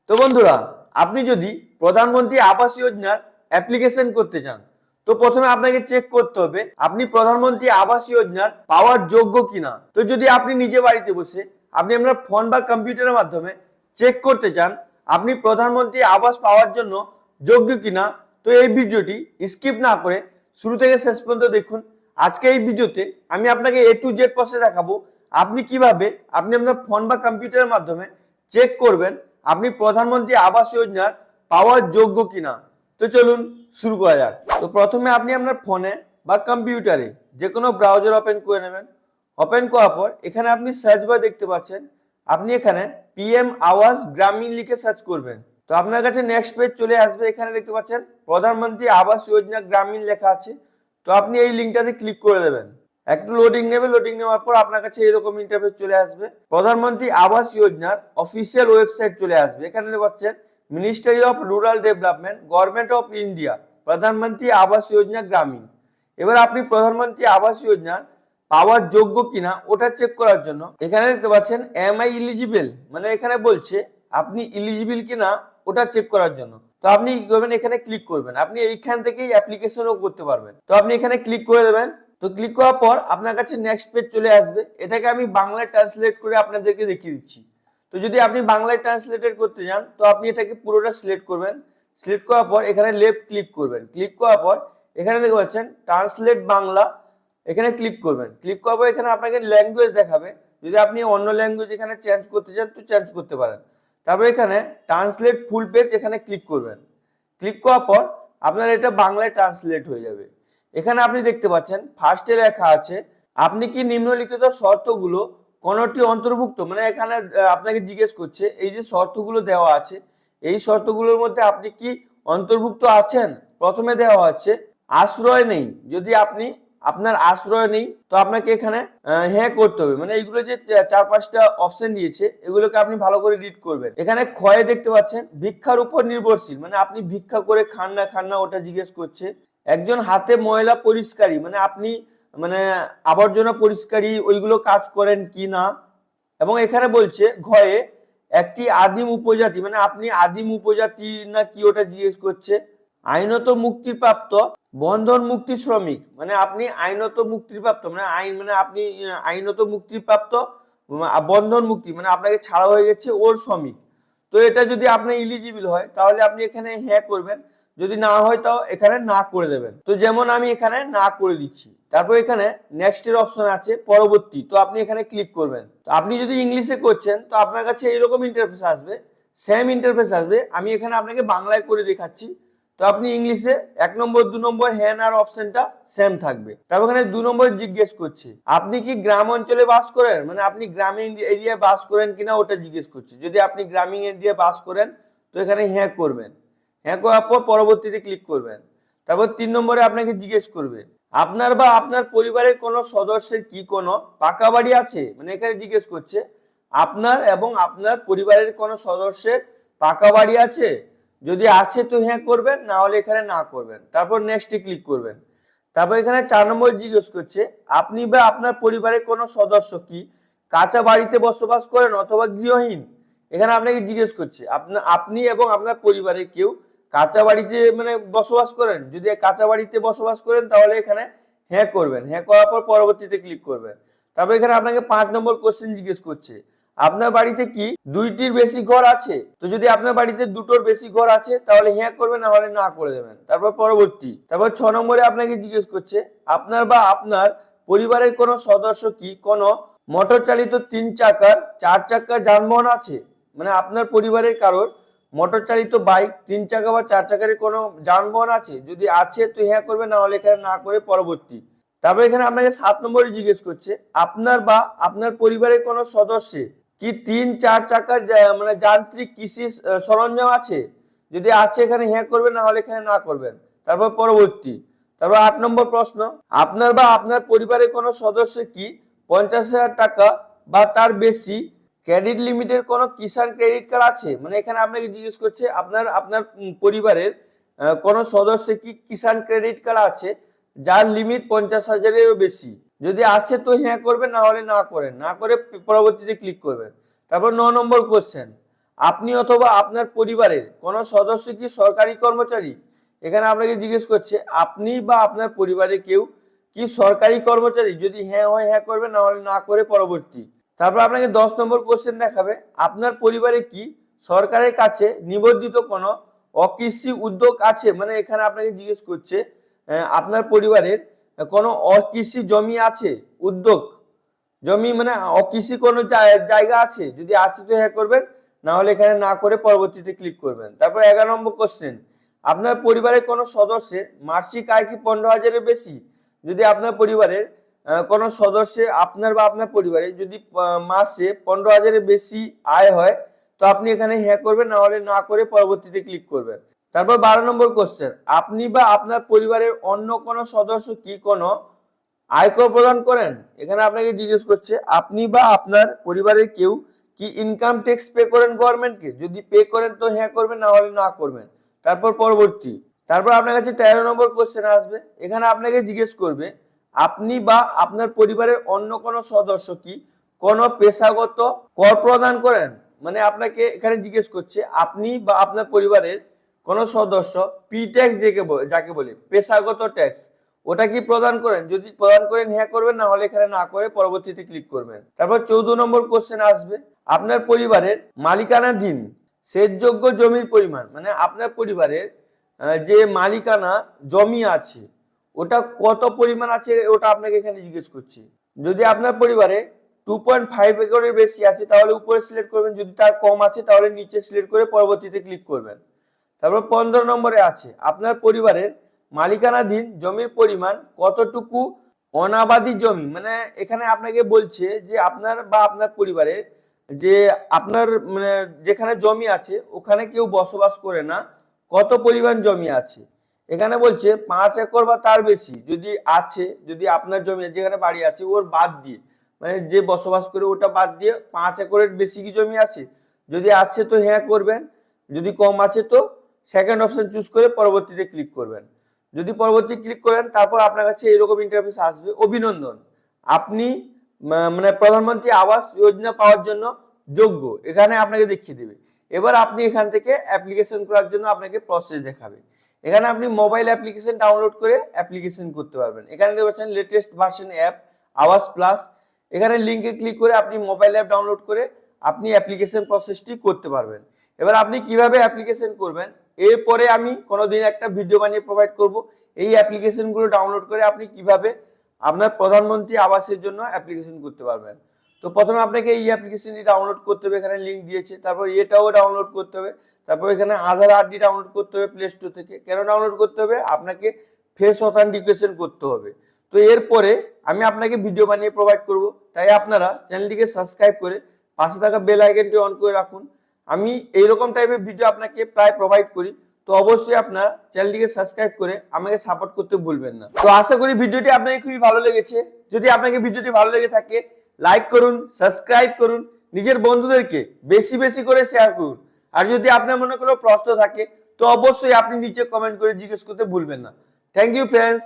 তো বন্ধুরা, আপনি যদি প্রধানমন্ত্রী আবাস যোজনার অ্যাপ্লিকেশন করতে চান, তো প্রথমে আপনাকে চেক করতে হবে আপনি প্রধানমন্ত্রী আবাস যোজনার পাওয়ার যোগ্য কিনা। তো যদি আপনি নিজে বাড়িতে বসে আপনি আপনার ফোন বা কম্পিউটারের মাধ্যমে চেক করতে চান আপনি প্রধানমন্ত্রী আবাস পাওয়ার জন্য যোগ্য কিনা, তো এই ভিডিওটি স্কিপ না করে শুরু থেকে শেষ পর্যন্ত দেখুন। আজকে এই ভিডিওতে আমি আপনাকে A to Z প্রসেস দেখাবো আপনি কিভাবে আপনি আপনার ফোন বা কম্পিউটারের মাধ্যমে চেক করবেন আপনি প্রধানমন্ত্রী আবাস যোজনার পাওয়ার যোগ্য কিনা। তো চলুন শুরু করা যাক। তো প্রথমে আপনি আপনার ফোনে বা কম্পিউটারে যে কোনো ব্রাউজার ওপেন করে নেবেন। ওপেন করার পর এখানে আপনি সার্চ বার দেখতে পাচ্ছেন, আপনি এখানে PM আবাস গ্রামীণ লিখে সার্চ করবেন। তো আপনার কাছে নেক্সট পেজ চলে আসবে, এখানে দেখতে পাচ্ছেন প্রধানমন্ত্রী আবাস যোজনা গ্রামীণ লেখা আছে। তো আপনি এই লিঙ্কটাতে ক্লিক করে দেবেন। একটু লোডিং নেবে, লোডিং নেওয়ার পর আপনার কাছে এরকম ইন্টারফেস চলে আসবে। প্রধানমন্ত্রী আবাস যোজনার অফিসিয়াল ওয়েবসাইট চলে আসবে। এখানে দেখতে পাচ্ছেন ministry of rural development, government of India, প্রধানমন্ত্রী আবাস যোজনা গ্রামীণ। এবার আপনি প্রধানমন্ত্রী আবাস যোজনার পাওয়ার যোগ্য কিনা ওটা চেক করার জন্য এখানে দেখতে পাচ্ছেন এম আই ইলিজিবল, মানে এখানে বলছে আপনি ইলিজিবল কিনা ওটা চেক করার জন্য। তো আপনি কি করবেন, এখানে ক্লিক করবেন। আপনি এইখান থেকেই অ্যাপ্লিকেশনও করতে পারবেন। তো আপনি এখানে ক্লিক করে দেবেন। তো ক্লিক করার পর আপনার কাছে নেক্সট পেজ চলে আসবে। এটাকে আমি বাংলায় ট্রান্সলেট করে আপনাদেরকে দেখিয়ে দিচ্ছি। তো যদি আপনি বাংলায় ট্রান্সলেটেড করতে চান তো আপনি এটাকে পুরোটা সিলেক্ট করবেন। সিলেক্ট করার পর এখানে লেফট ক্লিক করবেন। ক্লিক করার পর এখানে দেখতে পাচ্ছেন ট্রান্সলেট বাংলা, এখানে ক্লিক করবেন। ক্লিক করার পর এখানে আপনাকে ল্যাঙ্গুয়েজ দেখাবে। যদি আপনি অন্য ল্যাঙ্গুয়েজ এখানে চেঞ্জ করতে চান তো চেঞ্জ করতে পারেন। তারপর এখানে ট্রান্সলেট ফুল পেজ এখানে ক্লিক করবেন। ক্লিক করার পর আপনার এটা বাংলায় ট্রান্সলেট হয়ে যাবে। এখানে আপনি দেখতে পাচ্ছেন ফার্স্টে লেখা আছে আপনি কি নিম্নলিখিত শর্তগুলো কোনটি অন্তর্ভুক্ত, মানে এখানে আপনাকে জিজ্ঞেস করছে এই যে শর্তগুলো দেওয়া আছে এই শর্তগুলোর মধ্যে আপনি কি অন্তর্ভুক্ত আছেন। প্রথমে দেওয়া হচ্ছে আশ্রয় নেই। যদি আপনি আপনার আশ্রয় নেই তো আপনাকে এখানে হ্যাঁ করতে হবে, মানে এইগুলো যে 4-5টা অপশন দিয়েছে এগুলোকে আপনি ভালো করে রিড করবেন। এখানে ক্ষয়ে দেখতে পাচ্ছেন ভিক্ষার উপর নির্ভরশীল, মানে আপনি ভিক্ষা করে খান না ওটা জিজ্ঞেস করছে। একজন হাতে ময়লা পরিষ্কারী, মানে আপনি মানে আবর্জনা পরিষ্কারী ওইগুলো কাজ করেন কি না। এবং এখানে বলছে ঘয়ে একটি আদিম উপজাতি, মানে আপনি আদিম উপজাতি না কি ওটা জিজ্ঞেস করছে। আইনত মুক্তিপ্রাপ্ত বন্ধন মুক্তি শ্রমিক, মানে আপনি আইনত মুক্তিপ্রাপ্ত, মানে আইন মানে আপনি আইনত মুক্তিপ্রাপ্ত বন্ধন মুক্তি, মানে আপনাকে ছাড়া হয়ে গেছে ওর শ্রমিক। তো এটা যদি আপনার ইলিজিবল হয় তাহলে আপনি এখানে হ্যাঁ করবেন, যদি না হয় তাও এখানে না করে দেবেন। তো যেমন আমি এখানে না করে দিচ্ছি। তারপর এখানে নেক্সট এর অপশন আছে পরবর্তী, তো আপনি এখানে ক্লিক করবেন। তো আপনি যদি ইংলিশে করছেন তো আপনার কাছে এইরকম ইন্টারফেস আসবে, সেম ইন্টারফেস আসবে। আমি এখানে আপনাকে বাংলায় করে দেখাচ্ছি। তো আপনি ইংলিশে 1 নম্বর 2 নম্বর হ্যান আর অপশনটা সেম থাকবে। তারপর এখানে 2 নম্বর জিজ্ঞেস করছে আপনি কি গ্রাম অঞ্চলে বাস করেন, মানে আপনি গ্রামীণ এরিয়ায় বাস করেন কিনা ওটা জিজ্ঞেস করছে। যদি আপনি গ্রামীণ এরিয়ায় বাস করেন তো এখানে হ্যাঁ করবেন। হ্যাঁ করার পর পরবর্তীতে ক্লিক করবেন। তারপর 3 নম্বরে আপনাকে জিজ্ঞেস করবে আপনার বা আপনার পরিবারের কোনো সদস্যের কি কোনো পাকা বাড়ি আছে, মানে এখানে জিজ্ঞেস করছে আপনার এবং আপনার পরিবারের কোনো সদস্যের পাকা বাড়ি আছে। যদি আছে তো হ্যাঁ করবেন, না হলে এখানে না করবেন। তারপর নেক্সটে ক্লিক করবেন। তারপর এখানে 4 নম্বর জিজ্ঞেস করছে আপনি বা আপনার পরিবারের কোনো সদস্য কি কাঁচা বাড়িতে বসবাস করেন অথবা গৃহহীন। এখানে আপনাকে জিজ্ঞেস করছে আপনি এবং আপনার পরিবারের কেউ কাঁচা বাড়িতে মানে বসবাস করেন। যদি কাঁচা বাড়িতে বসবাস করেন তাহলে এখানে হ্যাঁ করবেন। হ্যাঁ করার পর পরবর্তীতে ক্লিক করবেন। তারপর এখানে আপনাকে 5 নম্বর কোশ্চেন জিজ্ঞেস করছে আপনার বাড়িতে কি 2টির বেশি ঘর আছে। তো যদি আপনার বাড়িতে 2টোর বেশি ঘর আছে তাহলে হ্যাঁ করবেন, না হলে না করে দেবেন। তারপর পরবর্তী। তারপর 6 নম্বরে আপনাকে জিজ্ঞেস করছে আপনার বা আপনার পরিবারের কোনো সদস্য কি কোনো মোটর চালিত 3 চাকার 4 চাকার যানবাহন আছে, মানে আপনার পরিবারের কারোর মোটর চালিত বাইক 3 চাকা বা 4 চাকার কোনো যানবাহন আছে। যদি আছে তো হ্যাঁ করবে, না হলে এখানে না করে পরবর্তী। তারপর এখানে আপনাকে 7 নম্বরে জিজ্ঞেস করছে আপনার বা আপনার পরিবারের কোনো সদস্যের কি 3-4 চাকার মানে যান্ত্রিক কৃষি সরঞ্জাম আছে। যদি আছে এখানে হ্যাঁ করবেন, না হলে এখানে না করবেন। তারপর পরবর্তী। তারপর 8 নম্বর প্রশ্ন আপনার বা আপনার পরিবারের কোনো সদস্য কি 50,000 টাকা বা তার বেশি ক্রেডিট লিমিটের কোনো কিষাণ ক্রেডিট কার্ড আছে, মানে এখানে আপনাকে জিজ্ঞেস করছে আপনার আপনার পরিবারের কোনো সদস্য কি কিষাণ ক্রেডিট কার্ড আছে যার লিমিট 50,000-এরও বেশি। যদি আছে তো হ্যাঁ করবেন, না হলে না করেন, না করে পরবর্তীতে ক্লিক করবেন। তারপর 9 নম্বর কোশ্চেন আপনি অথবা আপনার পরিবারের কোনো সদস্য কি সরকারি কর্মচারী? এখানে আপনাকে জিজ্ঞেস করছে আপনি বা আপনার পরিবারের কেউ কি সরকারি কর্মচারী? যদি হ্যাঁ হয় হ্যাঁ করবে, না হলে না করে পরবর্তী। তারপর আপনাকে 10 নম্বর কোশ্চেন দেখাবে, আপনার পরিবারে কি সরকারের কাছে নিবন্ধিত কোনো অকৃষি উদ্যোগ আছে? মানে এখানে আপনাকে জিজ্ঞেস করছে আপনার পরিবারের কোনো অকৃষি জমি আছে, উদ্যোগ জমি মানে অকৃষি কোনো জায়গা আছে? যদি আছে তো হ্যাঁ করবেন, না হলে এখানে না করে পরবর্তীতে ক্লিক করবেন। তারপর 11 নম্বর কোশ্চেন, আপনার পরিবারের কোনো সদস্যের মাসিক আয় কি 15,000-এর বেশি? যদি আপনার পরিবারের কোনো সদস্যের আপনার বা আপনার পরিবারে যদি মাসে 15,000-এর বেশি আয় হয়, তো আপনি এখানে হ্যাঁ করবেন, না হলে না করে পরবর্তীতে ক্লিক করবেন। তারপর 12 নম্বর কোশ্চেন, আপনি বা আপনার পরিবারের অন্য কোনো সদস্য কি কোনো আয়কর প্রদান করেন? এখানে আপনাকে জিজ্ঞেস করছে আপনি বা আপনার পরিবারের কেউ কি ইনকাম ট্যাক্স পে করেন গভর্নমেন্টকে? যদি পে করেন তো হ্যাঁ করবেন, না হলে না করবেন। তারপর পরবর্তী। তারপর আপনার কাছে 13 নম্বর কোশ্চেন আসবে, এখানে আপনাকে জিজ্ঞেস করবে আপনি বা আপনার পরিবারের অন্য কোনো সদস্য কি কোনো পেশাগত কর প্রদান করেন? মানে আপনাকে এখানে জিজ্ঞেস করছে আপনি বা আপনার পরিবারের কোনো সদস্য পি ট্যাক্স যাকে বলে পেশাগত ট্যাক্স, ওটা কি প্রদান করেন? যদি প্রদান করেন হ্যাঁ করবেন, না হলে এখানে না করে পরবর্তীতে ক্লিক করবেন। তারপর 14 নম্বর কোশ্চেন আসবে, আপনার পরিবারের মালিকানাধীন সেচযোগ্য জমির পরিমাণ, মানে আপনার পরিবারের যে মালিকানা জমি আছে ওটা কত পরিমাণ আছে, ওটা আপনাকে এখানে জিজ্ঞেস করছি। যদি আপনার পরিবারে 2.5 একরের বেশি আছে তাহলে উপরে সিলেক্ট করবেন, যদি তার কম আছে তাহলে নিচে সিলেক্ট করে পরবর্তীতে ক্লিক করবেন। তারপর 15 নম্বরে আছে আপনার পরিবারের মালিকানাধীন জমির পরিমাণ কতটুকু অনাবাদি জমি, মানে এখানে আপনাকে বলছে যে আপনার বা আপনার পরিবারের যে আপনার মানে যেখানে জমি আছে ওখানে কেউ বসবাস করে না, কত পরিমাণ জমি আছে। এখানে বলছে 5 একর বা তার বেশি যদি আছে, যদি আপনার জমি যেখানে বাড়ি আছে ওর বাদ দিয়ে, মানে যে বসবাস করে ওটা বাদ দিয়ে 5 একরের বেশি কি জমি আছে? যদি আছে তো হ্যাঁ করবেন, যদি কম আছে তো সেকেন্ড অপশন চুজ করে পরবর্তীতে ক্লিক করবেন। যদি পরবর্তী ক্লিক করেন তারপর আপনার কাছে এরকম ইন্টারফেস আসবে, অভিনন্দন আপনি মানে প্রধানমন্ত্রী আবাস যোজনা পাওয়ার জন্য যোগ্য, এখানে আপনাকে দেখিয়ে দেবে। এবার আপনি এখান থেকে অ্যাপ্লিকেশন করার জন্য আপনাকে প্রসেস দেখাবে। এখানে আপনি মোবাইল অ্যাপ্লিকেশন ডাউনলোড করে অ্যাপ্লিকেশন করতে পারবেন। এখানে দেখতে পাচ্ছেন লেটেস্ট ভার্সন অ্যাপ আবাস প্লাস, এখানে লিঙ্কে ক্লিক করে আপনি মোবাইল অ্যাপ ডাউনলোড করে আপনি অ্যাপ্লিকেশন প্রসেসটি করতে পারবেন। এবার আপনি কিভাবে অ্যাপ্লিকেশন করবেন এরপরে আমি কোনোদিন একটা ভিডিও বানিয়ে প্রোভাইড করব, এই অ্যাপ্লিকেশনগুলো ডাউনলোড করে আপনি কিভাবে আপনার প্রধানমন্ত্রী আবাসের জন্য অ্যাপ্লিকেশন করতে পারবেন। তো প্রথমে আপনাকে এই অ্যাপ্লিকেশনটি ডাউনলোড করতে হবে, এখানে লিঙ্ক দিয়েছে। তারপর এটাও ডাউনলোড করতে হবে। তারপর এখানে আধার আইডি ডাউনলোড করতে হবে প্লে স্টোর থেকে। কেন ডাউনলোড করতে হবে? আপনাকে ফেস অথেন্টিকেশন করতে হবে। তো এরপরে আমি আপনাকে ভিডিও বানিয়ে প্রোভাইড করব, তাই আপনারা চ্যানেলটিকে সাবস্ক্রাইব করে পাশে থাকা বেল আইকনটি অন করে রাখুন। আমি এইরকম টাইপের ভিডিও আপনাকে প্রায় প্রোভাইড করি, তো অবশ্যই আপনারা চ্যানেলটিকে সাবস্ক্রাইব করে আমাকে সাপোর্ট করতে ভুলবেন না। তো আশা করি ভিডিওটি আপনাকে খুবই ভালো লেগেছে। যদি আপনাকে ভিডিওটি ভালো লেগে থাকে লাইক করুন, সাবস্ক্রাইব করুন, নিজের বন্ধুদেরকে বেশি বেশি করে শেয়ার করুন। আর যদি আপনার মনে কোনো প্রশ্ন থাকে তো অবশ্যই আপনি নিচে কমেন্ট করে জিজ্ঞেস করতে ভুলবেন না। Thank you friends.